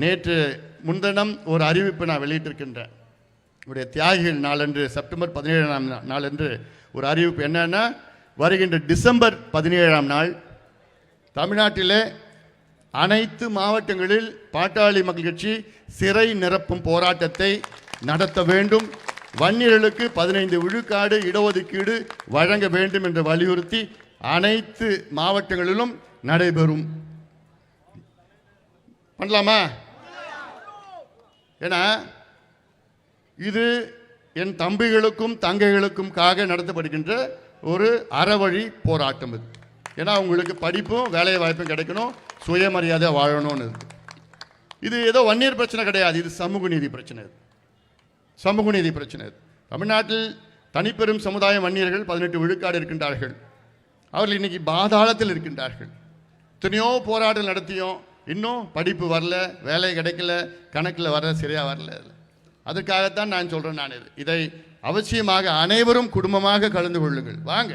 நேற்று முன்தினம் ஒரு அறிவிப்பு நான் வெளியிட்டிருக்கின்றேன். உடைய தியாகிகள் நாளன்று செப்டம்பர் 17ஆம் நாளன்று ஒரு அறிவிப்பு என்னன்னா, வருகின்ற டிசம்பர் 17ஆம் நாள் தமிழ்நாட்டிலே அனைத்து மாவட்டங்களில் பாட்டாளி மக்கள் கட்சி சிறை நிரப்பும் போராட்டத்தை நடத்த வேண்டும். வன்னியர்களுக்கு 15 விழுக்காடு இடஒதுக்கீடு வழங்க வேண்டும் என்று வலியுறுத்தி அனைத்து மாவட்டங்களிலும் நடைபெறும். பண்ணலாமா? ஏன்னா இது என் தம்பிகளுக்கும் தங்கைகளுக்கும்காக நடத்தப்படுகின்ற ஒரு அறவழி போராட்டம். இது ஏன்னா அவங்களுக்கு படிப்பும் வேலை வாய்ப்பும் கிடைக்கணும், சுயமரியாதை வாழணும்னு. இது ஏதோ வன்னியர் பிரச்சனை கிடையாது, இது சமூக நீதி பிரச்சனை. சமூக நீதி பிரச்சனை. தமிழ்நாட்டில் தனிப்பெரும் சமுதாய வன்னியர்கள் 18 விழுக்காடு இருக்கின்றார்கள். அவர்கள் இன்னைக்கு பாதாளத்தில் இருக்கின்றார்கள். எத்தனையோ போராட்டம் நடத்தியும் இன்னும் படிப்பு வரல, வேலை கிடைக்கல, கணக்கில் வரல, சரியாக வரல. அதற்காகத்தான் நான் சொல்கிறேன். நான் இதை அவசியமாக அனைவரும் குடும்பமாக கலந்து கொள்ளுங்கள். வாங்க,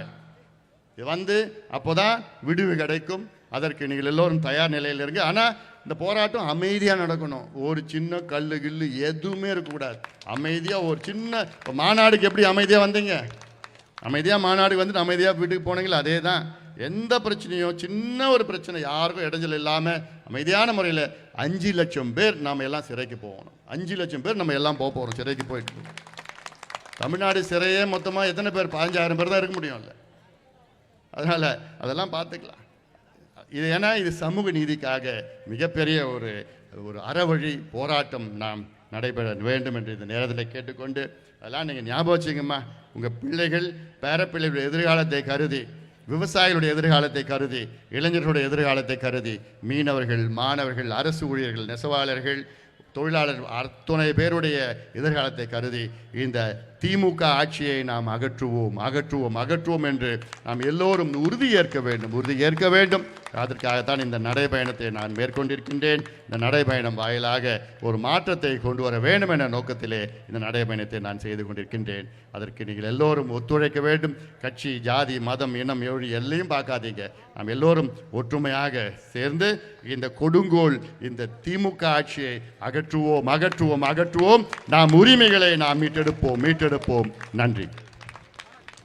வந்து அப்போதான் விடுவு கிடைக்கும். அதற்கு நீங்கள் எல்லோரும் தயார் நிலையில் இருங்க. ஆனால் இந்த போராட்டம் அமைதியாக நடக்கணும். ஒரு சின்ன கல்லு கில்லு எதுவுமே இருக்கக்கூடாது. அமைதியாக ஒரு சின்ன மாநாடுக்கு எப்படி அமைதியாக வந்தீங்க, அமைதியாக மாநாடுக்கு வந்துட்டு அமைதியாக வீட்டுக்கு போனீங்களா, அதே தான். எந்த பிரச்சனையோ சின்ன ஒரு பிரச்சனை யாருக்கும் இடைஞ்சல் இல்லாமல் அமைதியான முறையில் 5 லட்சம் பேர் நாம் எல்லாம் சிறைக்கு போகணும். 5 லட்சம் பேர் நம்ம எல்லாம் போக போகிறோம் சிறைக்கு போயிட்டு. தமிழ்நாடு சிறையே மொத்தமாக எத்தனை பேர்? 15,000 பேர் தான் இருக்க முடியும். இல்லை, அதனால் அதெல்லாம் பார்த்துக்கலாம். இது ஏன்னா இது சமூக நீதிக்காக மிகப்பெரிய ஒரு அறவழி போராட்டம் நாம் நடைபெற வேண்டும் என்று இந்த நேரத்தில் கேட்டுக்கொண்டு, அதெல்லாம் நீங்கள் ஞாபகம் வச்சுங்கம்மா. உங்கள் பிள்ளைகள் பேரப்பிள்ளைகளுடைய எதிர்காலத்தை கருதி, விவசாயிகளுடைய எதிர்காலத்தை கருதி, இளைஞர்களுடைய எதிர்காலத்தை கருதி, மீனவர்கள், மாணவர்கள், அரசு ஊழியர்கள், நெசவாளர்கள், தொழிலாளர்கள் அத்தனை பேருடைய எதிர்காலத்தை கருதி இந்த திமுக ஆட்சியை நாம் அகற்றுவோம் அகற்றுவோம் அகற்றுவோம் என்று நாம் எல்லோரும் உறுதி ஏற்க வேண்டும். அதற்காகத்தான் இந்த நடைபயணத்தை நான் மேற்கொண்டிருக்கின்றேன். இந்த நடைபயணம் வாயிலாக ஒரு மாற்றத்தை கொண்டு வர வேண்டும் என்ற நோக்கத்திலே இந்த நடைபயணத்தை நான் செய்து கொண்டிருக்கின்றேன். அதற்கு நீங்கள் எல்லோரும் ஒத்துழைக்க வேண்டும். கட்சி, ஜாதி, மதம், இனம், மொழி எல்லையும் பார்க்காதீங்க. நாம் எல்லோரும் ஒற்றுமையாக சேர்ந்து இந்த கொடுங்கோல் இந்த திமுக ஆட்சியை அகற்றுவோம் அகற்றுவோம் அகற்றுவோம். நாம் உரிமைகளை நாம் மீட்டெடுப்போம். நன்றி.